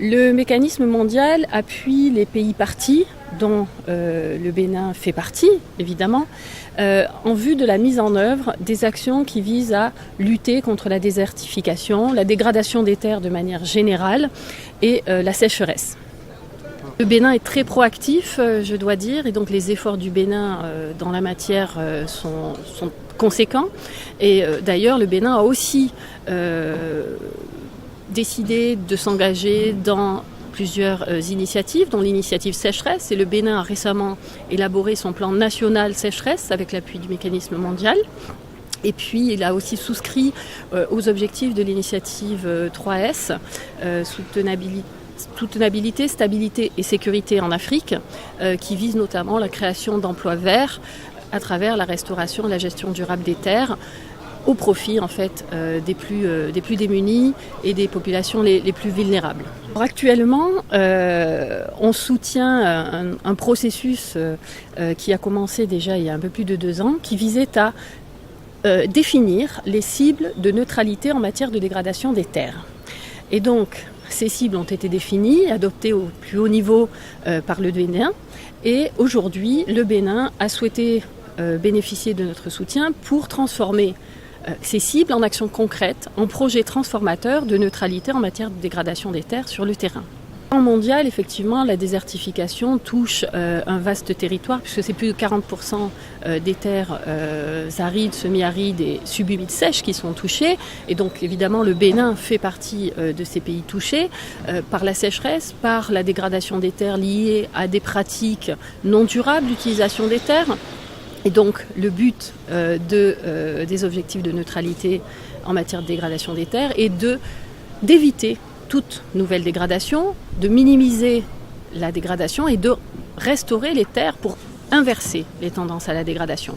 Le mécanisme mondial appuie les pays parties, dont le Bénin fait partie, évidemment, en vue de la mise en œuvre des actions qui visent à lutter contre la désertification, la dégradation des terres de manière générale et la sécheresse. Le Bénin est très proactif, je dois dire, et donc les efforts du Bénin dans la matière sont conséquents. Et d'ailleurs, le Bénin a aussi décidé de s'engager dans plusieurs initiatives, dont l'initiative sécheresse. Et le Bénin a récemment élaboré son plan national sécheresse avec l'appui du mécanisme mondial. Et puis, il a aussi souscrit aux objectifs de l'initiative 3S, soutenabilité, stabilité et sécurité en Afrique, qui vise notamment la création d'emplois verts à travers la restauration et la gestion durable des terres, au profit en fait des plus démunis et des populations les plus vulnérables. Alors, actuellement, on soutient un processus qui a commencé déjà il y a un peu plus de 2 ans, qui visait à définir les cibles de neutralité en matière de dégradation des terres. Et donc, ces cibles ont été définies, adoptées au plus haut niveau par le Bénin. Et aujourd'hui, le Bénin a souhaité bénéficier de notre soutien pour transformer ces cibles en actions concrètes, en projets transformateurs de neutralité en matière de dégradation des terres sur le terrain. En mondial, effectivement, la désertification touche un vaste territoire, puisque c'est plus de 40% des terres arides, semi-arides et subhumides sèches qui sont touchées. Et donc, évidemment, le Bénin fait partie de ces pays touchés par la sécheresse, par la dégradation des terres liée à des non durables d'utilisation des terres. Et donc, le but des objectifs de neutralité en matière de dégradation des terres est d'éviter toute nouvelle dégradation, de minimiser la dégradation et de restaurer les terres pour inverser les tendances à la dégradation.